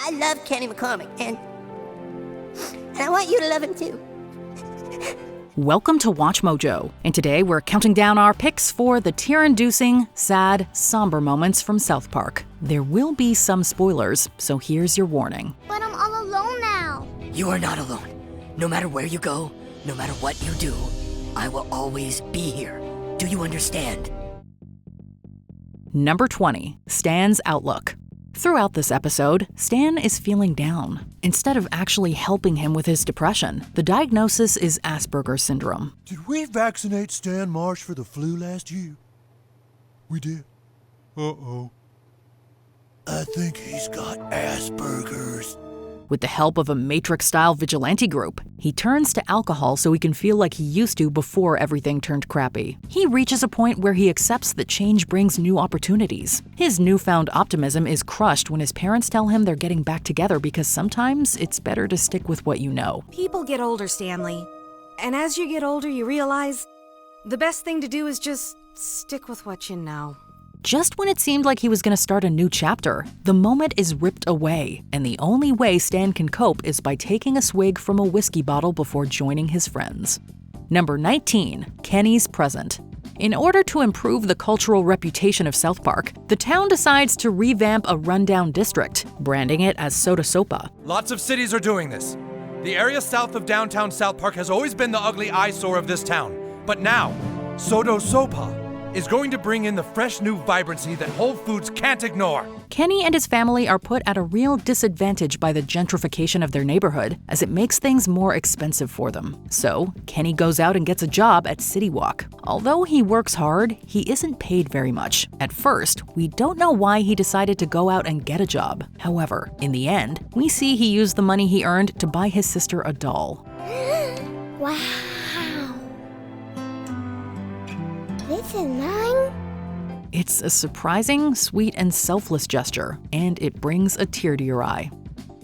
I love Kenny McCormick, and I want you to love him too. Welcome to WatchMojo, and today we're counting down our picks for the tear-inducing, sad, somber moments from South Park. There will be some spoilers, so here's your warning. But I'm all alone now. You are not alone. No matter where you go, no matter what you do, I will always be here. Do you understand? Number 20, Stan's outlook. Throughout this episode, Stan is feeling down. Instead of actually helping him with his depression, the diagnosis is Asperger's syndrome. Did we vaccinate Stan Marsh for the flu last year? We did. Uh-oh. I think he's got Asperger's. With the help of a Matrix-style vigilante group, he turns to alcohol so he can feel like he used to before everything turned crappy. He reaches a point where he accepts that change brings new opportunities. His newfound optimism is crushed when his parents tell him they're getting back together because sometimes it's better to stick with what you know. People get older, Stanley. And as you get older, you realize the best thing to do is just stick with what you know. Just when it seemed like he was going to start a new chapter, the moment is ripped away, and the only way Stan can cope is by taking a swig from a whiskey bottle before joining his friends. Number 19, Kenny's present. In order to improve the cultural reputation of South Park, the town decides to revamp a rundown district, branding it as Soda Sopa. Lots of cities are doing this. The area south of downtown South Park has always been the ugly eyesore of this town. But now, Soda Sopa is going to bring in the fresh new vibrancy that Whole Foods can't ignore. Kenny and his family are put at a real disadvantage by the gentrification of their neighborhood, as it makes things more expensive for them. So, Kenny goes out and gets a job at City Walk. Although he works hard, he isn't paid very much. At first, we don't know why he decided to go out and get a job. However, in the end, we see he used the money he earned to buy his sister a doll. Wow. This is mine? It's a surprising, sweet, and selfless gesture, and it brings a tear to your eye.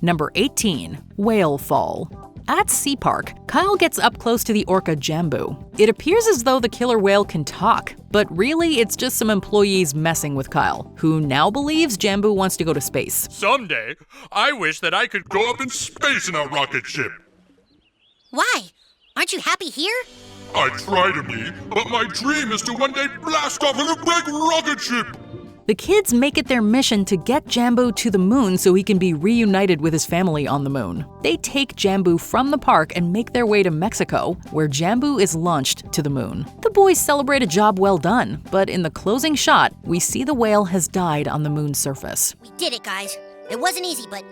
Number 18, Whale Fall. At Sea Park, Kyle gets up close to the orca Jambu. It appears as though the killer whale can talk, but really it's just some employees messing with Kyle, who now believes Jambu wants to go to space. Someday, I wish that I could go up in space in a rocket ship. Why? Aren't you happy here? I try to be, but my dream is to one day blast off in a big rocket ship. The kids make it their mission to get Jambu to the moon so he can be reunited with his family on the moon. They take Jambu from the park and make their way to Mexico, where Jambu is launched to the moon. The boys celebrate a job well done, but in the closing shot, we see the whale has died on the moon's surface. We did it, guys. It wasn't easy, but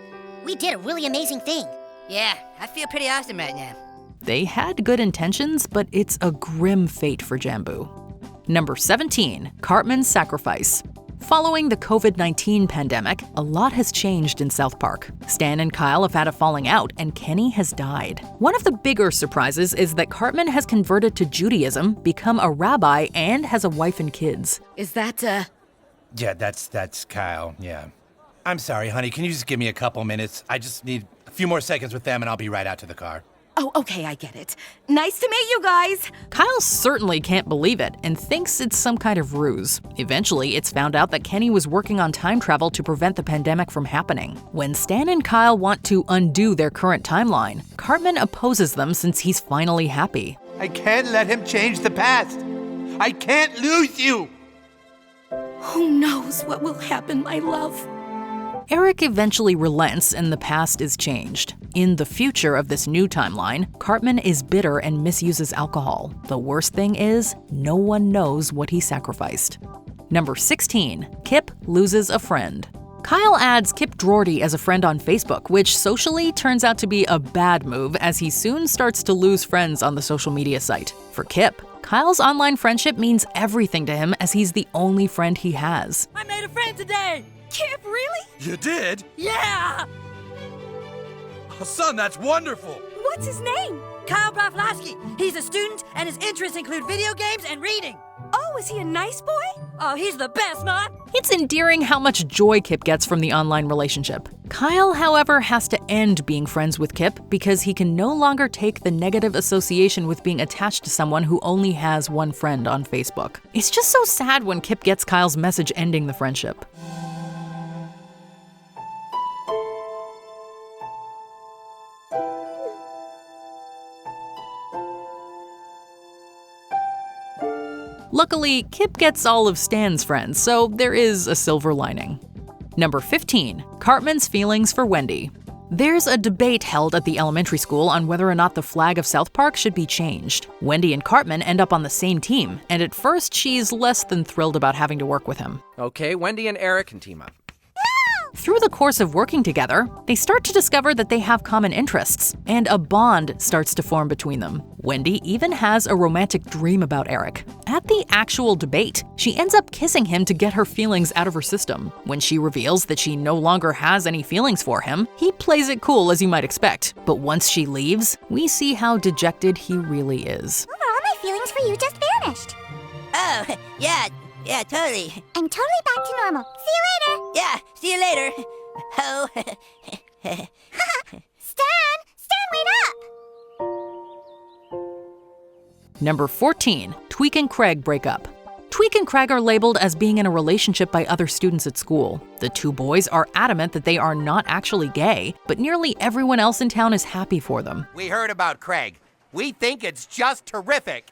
we did a really amazing thing. Yeah, I feel pretty awesome right now. They had good intentions, but it's a grim fate for Jambu. Number 17, Cartman's Sacrifice. Following the COVID-19 pandemic, a lot has changed in South Park. Stan and Kyle have had a falling out, and Kenny has died. One of the bigger surprises is that Cartman has converted to Judaism, become a rabbi, and has a wife and kids. Is that, Yeah, that's Kyle, yeah. I'm sorry, honey, can you just give me a couple minutes? I just need a few more seconds with them and I'll be right out to the car. Oh, okay, I get it. Nice to meet you guys. Kyle certainly can't believe it and thinks it's some kind of ruse. Eventually, it's found out that Kenny was working on time travel to prevent the pandemic from happening. When Stan and Kyle want to undo their current timeline, Cartman opposes them since he's finally happy. I can't let him change the past. I can't lose you. Who knows what will happen, my love? Eric eventually relents and the past is changed. In the future of this new timeline, Cartman is bitter and misuses alcohol. The worst thing is, no one knows what he sacrificed. Number 16, Kip Loses a Friend. Kyle adds Kip Drorty as a friend on Facebook, which socially turns out to be a bad move as he soon starts to lose friends on the social media site. For Kip, Kyle's online friendship means everything to him as he's the only friend he has. I made a friend today! Kip, really? You did? Yeah! Oh, son, that's wonderful. What's his name? Kyle Broflovsky. He's a student, and his interests include video games and reading. Oh, is he a nice boy? Oh, he's the best, Mom. It's endearing how much joy Kip gets from the online relationship. Kyle, however, has to end being friends with Kip because he can no longer take the negative association with being attached to someone who only has one friend on Facebook. It's just so sad when Kip gets Kyle's message ending the friendship. Luckily, Kip gets all of Stan's friends, so there is a silver lining. Number 15. Cartman's feelings for Wendy. There's a debate held at the elementary school on whether or not the flag of South Park should be changed. Wendy and Cartman end up on the same team, and at first she's less than thrilled about having to work with him. Okay, Wendy and Eric can team up. Through the course of working together, they start to discover that they have common interests, and a bond starts to form between them. Wendy even has a romantic dream about Eric. At the actual debate, she ends up kissing him to get her feelings out of her system. When she reveals that she no longer has any feelings for him, he plays it cool as you might expect. But once she leaves, we see how dejected he really is. All my feelings for you just vanished. Oh, yeah, totally. I'm totally back to normal. See you later. Yeah, see you later. Oh. Stan, wait up. Number 14. Twe and Craig break up. Twe and Craig are labeled as being in a relationship by other students at school. The two boys are adamant that they are not actually gay, but nearly everyone else in town is happy for them. We heard about Craig. We think it's just terrific.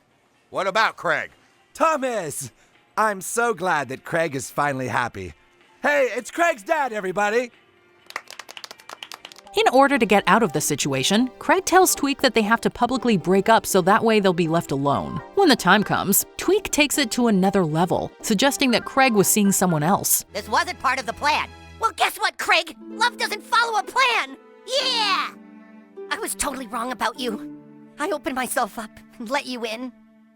What about Craig? Thomas! I'm so glad that Craig is finally happy. Hey, it's Craig's dad, everybody! In order to get out of the situation, Craig tells Tweek that they have to publicly break up so that way they'll be left alone. When the time comes, Tweek takes it to another level, suggesting that Craig was seeing someone else. This wasn't part of the plan. Well, guess what, Craig? Love doesn't follow a plan. Yeah! I was totally wrong about you. I opened myself up and let you in.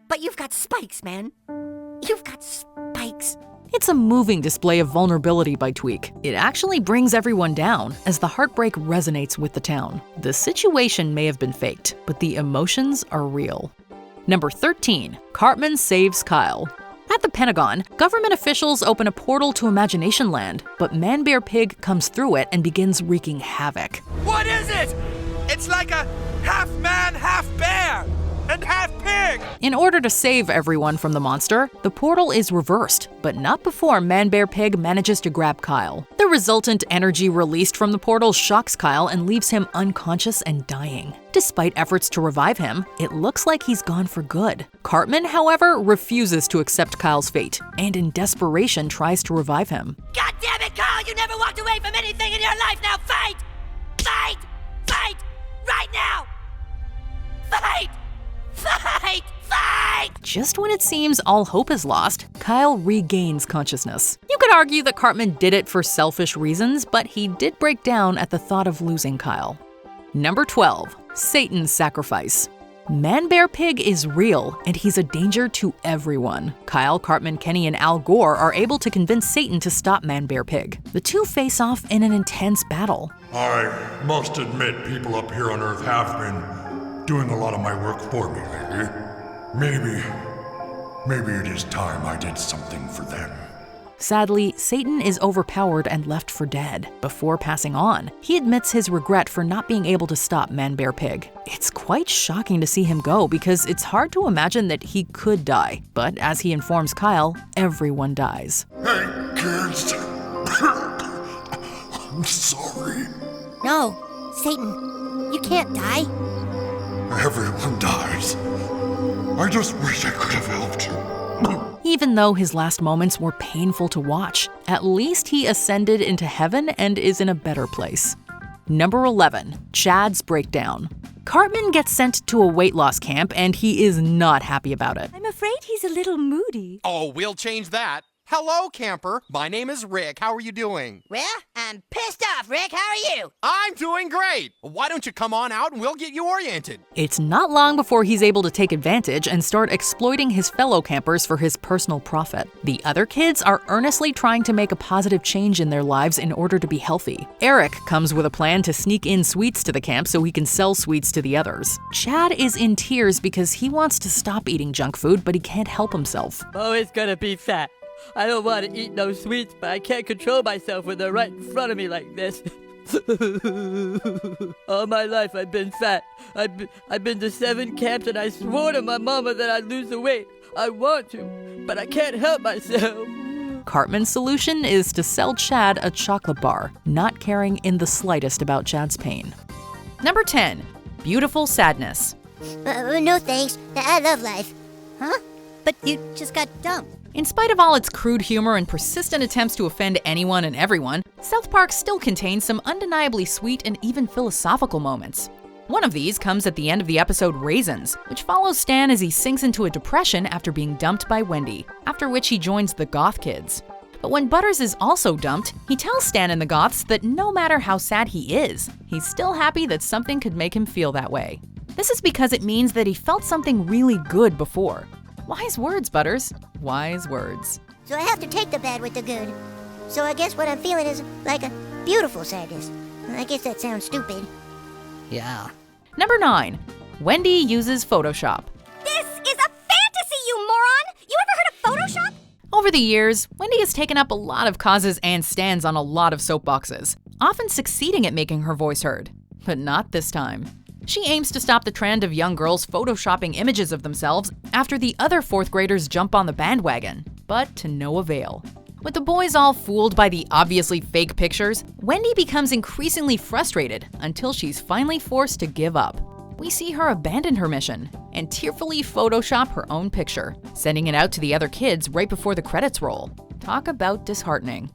But you've got spikes, man. You've got spikes. It's a moving display of vulnerability by Tweek. It actually brings everyone down, as the heartbreak resonates with the town. The situation may have been faked, but the emotions are real. Number 13. Cartman saves Kyle. At the Pentagon, government officials open a portal to Imagination Land, but Man Bear Pig comes through it and begins wreaking havoc. What is it? It's like a half man, half bear, and half pig! In order to save everyone from the monster, the portal is reversed, but not before Man Bear Pig manages to grab Kyle. The resultant energy released from the portal shocks Kyle and leaves him unconscious and dying. Despite efforts to revive him, it looks like he's gone for good. Cartman, however, refuses to accept Kyle's fate, and in desperation tries to revive him. God damn it, Kyle! You never walked away from anything in your life! Now fight! Fight! Fight! Right now! Fight! Fight! Fight! Just when it seems all hope is lost, Kyle regains consciousness. You could argue that Cartman did it for selfish reasons, but he did break down at the thought of losing Kyle. Number 12. Satan's Sacrifice. Man Bear Pig is real, and he's a danger to everyone. Kyle, Cartman, Kenny, and Al Gore are able to convince Satan to stop Man Bear Pig. The two face off in an intense battle. I must admit, people up here on Earth have been doing a lot of my work for me lately. Maybe it is time I did something for them. Sadly, Satan is overpowered and left for dead. Before passing on, he admits his regret for not being able to stop Man Bear Pig. It's quite shocking to see him go because it's hard to imagine that he could die. But as he informs Kyle, everyone dies. Hey, kids. I'm sorry. No, Satan, you can't die. Everyone dies. I just wish I could have helped you. Even though his last moments were painful to watch, at least he ascended into heaven and is in a better place. Number 11. Chad's Breakdown. Cartman gets sent to a weight loss camp and he is not happy about it. I'm afraid he's a little moody. Oh, we'll change that. Hello, camper. My name is Rick. How are you doing? Well, I'm pissed off, Rick. How are you? I'm doing great. Why don't you come on out and we'll get you oriented? It's not long before he's able to take advantage and start exploiting his fellow campers for his personal profit. The other kids are earnestly trying to make a positive change in their lives in order to be healthy. Eric comes with a plan to sneak in sweets to the camp so he can sell sweets to the others. Chad is in tears because he wants to stop eating junk food, but he can't help himself. Always gonna be fat. I don't want to eat no sweets, but I can't control myself when they're right in front of me like this. All my life I've been fat. I've been to 7 camps and I swore to my mama that I'd lose the weight. I want to, but I can't help myself. Cartman's solution is to sell Chad a chocolate bar, not caring in the slightest about Chad's pain. Number 10. Beautiful Sadness. No thanks. I love life. Huh? But you just got dumped. In spite of all its crude humor and persistent attempts to offend anyone and everyone, South Park still contains some undeniably sweet and even philosophical moments. One of these comes at the end of the episode Raisins, which follows Stan as he sinks into a depression after being dumped by Wendy, after which he joins the Goth Kids. But when Butters is also dumped, he tells Stan and the Goths that no matter how sad he is, he's still happy that something could make him feel that way. This is because it means that he felt something really good before. Wise words, Butters. Wise words. So I have to take the bad with the good. So I guess what I'm feeling is like a beautiful sadness. I guess that sounds stupid. Yeah. Number 9. Wendy uses Photoshop. This is a fantasy, you moron! You ever heard of Photoshop? Over the years, Wendy has taken up a lot of causes and stands on a lot of soapboxes, often succeeding at making her voice heard. But not this time. She aims to stop the trend of young girls photoshopping images of themselves after the other 4th graders jump on the bandwagon, but to no avail. With the boys all fooled by the obviously fake pictures, Wendy becomes increasingly frustrated until she's finally forced to give up. We see her abandon her mission and tearfully Photoshop her own picture, sending it out to the other kids right before the credits roll. Talk about disheartening.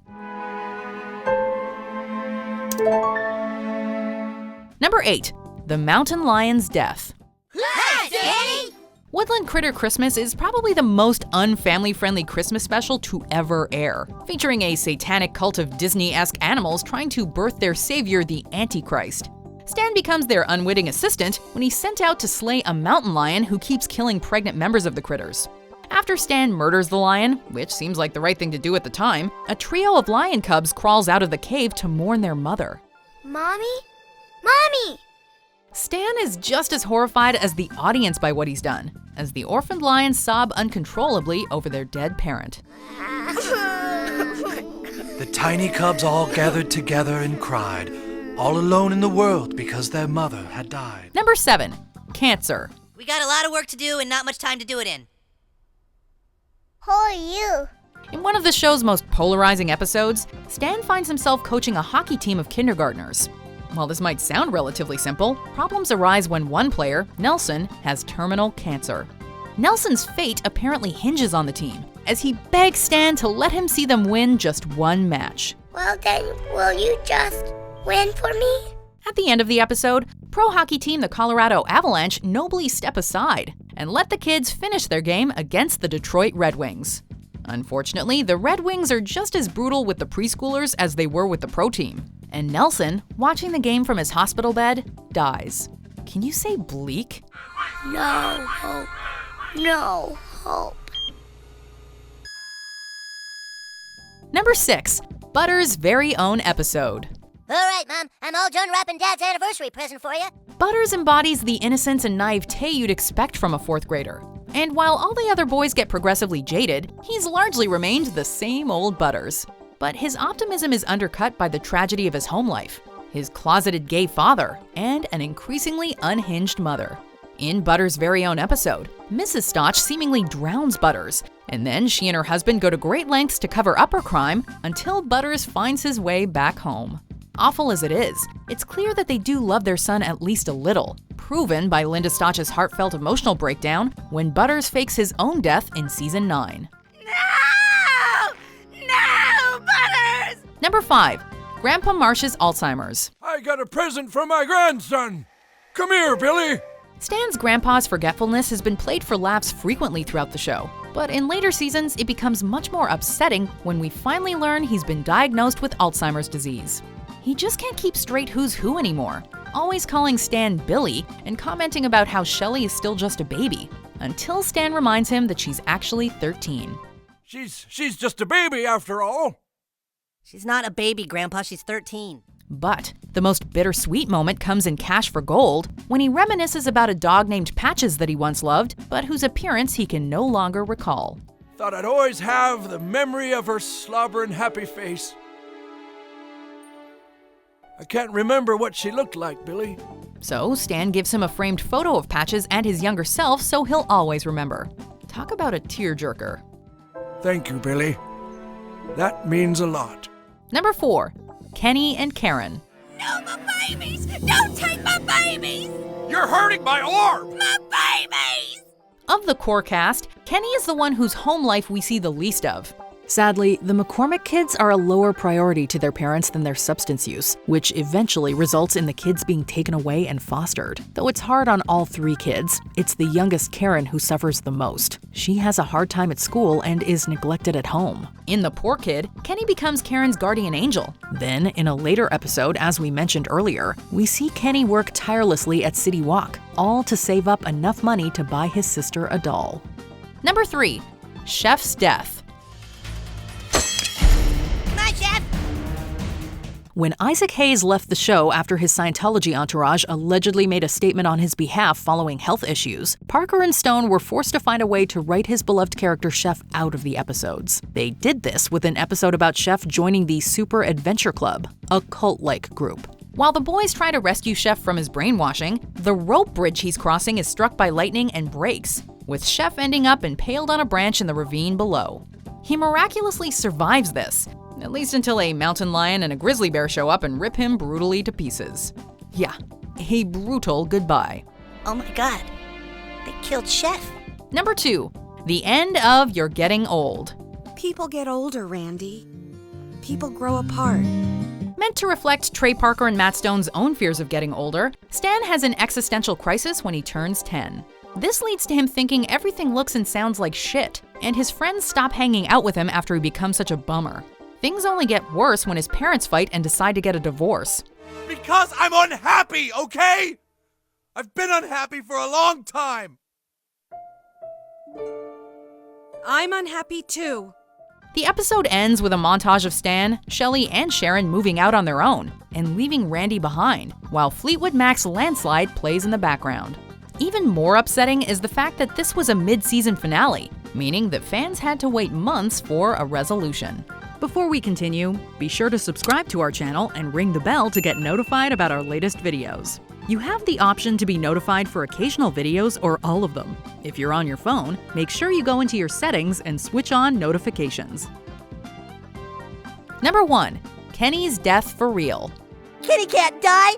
Number 8. The Mountain Lion's Death. Hi, Daddy! Woodland Critter Christmas is probably the most unfamily-friendly Christmas special to ever air, featuring a satanic cult of Disney-esque animals trying to birth their savior, the Antichrist. Stan becomes their unwitting assistant when he's sent out to slay a mountain lion who keeps killing pregnant members of the critters. After Stan murders the lion, which seems like the right thing to do at the time, a trio of lion cubs crawls out of the cave to mourn their mother. Mommy? Mommy! Stan is just as horrified as the audience by what he's done, as the orphaned lions sob uncontrollably over their dead parent. The tiny cubs all gathered together and cried, all alone in the world because their mother had died. Number 7. Cancer. We got a lot of work to do and not much time to do it in. Who are you? In one of the show's most polarizing episodes, Stan finds himself coaching a hockey team of kindergartners. While this might sound relatively simple, problems arise when one player, Nelson, has terminal cancer. Nelson's fate apparently hinges on the team, as he begs Stan to let him see them win just one match. Well then, will you just win for me? At the end of the episode, pro hockey team the Colorado Avalanche nobly step aside and let the kids finish their game against the Detroit Red Wings. Unfortunately, the Red Wings are just as brutal with the preschoolers as they were with the pro team. And Nelson, watching the game from his hospital bed, dies. Can you say bleak? No hope. No hope. Number 6. Butters' very own episode. All right, Mom. I'm all done wrapping Dad's anniversary present for you. Butters embodies the innocence and naivete you'd expect from a 4th grader. And while all the other boys get progressively jaded, he's largely remained the same old Butters. But his optimism is undercut by the tragedy of his home life, his closeted gay father, and an increasingly unhinged mother. In Butters' very own episode, Mrs. Stotch seemingly drowns Butters, and then she and her husband go to great lengths to cover up her crime until Butters finds his way back home. Awful as it is, it's clear that they do love their son at least a little, proven by Linda Stotch's heartfelt emotional breakdown when Butters fakes his own death in season 9. Number 5. Grandpa Marsh's Alzheimer's. I got a present for my grandson. Come here, Billy. Stan's grandpa's forgetfulness has been played for laughs frequently throughout the show, but in later seasons it becomes much more upsetting when we finally learn he's been diagnosed with Alzheimer's disease. He just can't keep straight who's who anymore, always calling Stan Billy and commenting about how Shelley is still just a baby, until Stan reminds him that she's actually 13. She's just a baby after all. She's not a baby, Grandpa. She's 13. But the most bittersweet moment comes in Cash for Gold when he reminisces about a dog named Patches that he once loved, but whose appearance he can no longer recall. Thought I'd always have the memory of her slobbering happy face. I can't remember what she looked like, Billy. So Stan gives him a framed photo of Patches and his younger self so he'll always remember. Talk about a tearjerker. Thank you, Billy. That means a lot. Number 4. Kenny and Karen. No, my babies! Don't take my babies! You're hurting my arm! My babies! Of the core cast, Kenny is the one whose home life we see the least of. Sadly, the McCormick kids are a lower priority to their parents than their substance use, which eventually results in the kids being taken away and fostered. Though it's hard on all three kids, it's the youngest Karen who suffers the most. She has a hard time at school and is neglected at home. In The Poor Kid, Kenny becomes Karen's guardian angel. Then, in a later episode, as we mentioned earlier, we see Kenny work tirelessly at City Walk, all to save up enough money to buy his sister a doll. Number 3. Chef's Death. When Isaac Hayes left the show after his Scientology entourage allegedly made a statement on his behalf following health issues, Parker and Stone were forced to find a way to write his beloved character Chef out of the episodes. They did this with an episode about Chef joining the Super Adventure Club, a cult-like group. While the boys try to rescue Chef from his brainwashing, the rope bridge he's crossing is struck by lightning and breaks, with Chef ending up impaled on a branch in the ravine below. He miraculously survives this, at least until a mountain lion and a grizzly bear show up and rip him brutally to pieces. Yeah, a brutal goodbye. Oh my god, they killed Chef. Number 2, the end of You're Getting Old. People get older, Randy. People grow apart. Meant to reflect Trey Parker and Matt Stone's own fears of getting older, Stan has an existential crisis when he turns 10. This leads to him thinking everything looks and sounds like shit, and his friends stop hanging out with him after he becomes such a bummer. Things only get worse when his parents fight and decide to get a divorce. Because I'm unhappy, okay? I've been unhappy for a long time. I'm unhappy too. The episode ends with a montage of Stan, Shelley, and Sharon moving out on their own and leaving Randy behind, while Fleetwood Mac's Landslide plays in the background. Even more upsetting is the fact that this was a mid-season finale, meaning that fans had to wait months for a resolution. Before we continue, be sure to subscribe to our channel and ring the bell to get notified about our latest videos. You have the option to be notified for occasional videos or all of them. If you're on your phone, make sure you go into your settings and switch on notifications. Number 1. Kenny's death for real. Kenny can't die!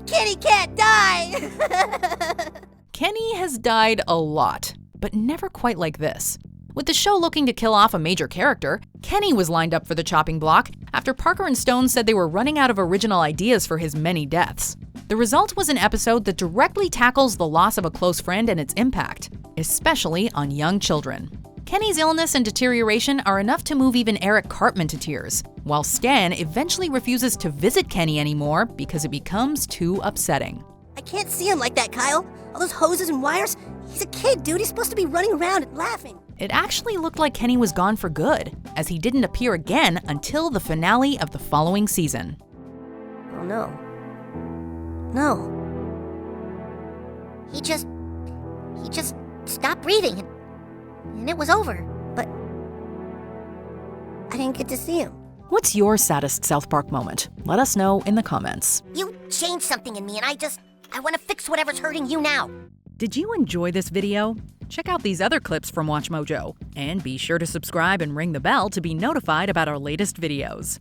Kenny can't die! Kenny has died a lot, but never quite like this. With the show looking to kill off a major character, Kenny was lined up for the chopping block after Parker and Stone said they were running out of original ideas for his many deaths. The result was an episode that directly tackles the loss of a close friend and its impact, especially on young children. Kenny's illness and deterioration are enough to move even Eric Cartman to tears, while Stan eventually refuses to visit Kenny anymore because it becomes too upsetting. I can't see him like that, Kyle. All those hoses and wires. He's a kid, dude. He's supposed to be running around and laughing. It actually looked like Kenny was gone for good, as he didn't appear again until the finale of the following season. Oh no. No. He just stopped breathing and it was over. But I didn't get to see him. What's your saddest South Park moment? Let us know in the comments. You changed something in me and I want to fix whatever's hurting you now. Did you enjoy this video? Check out these other clips from WatchMojo, and be sure to subscribe and ring the bell to be notified about our latest videos.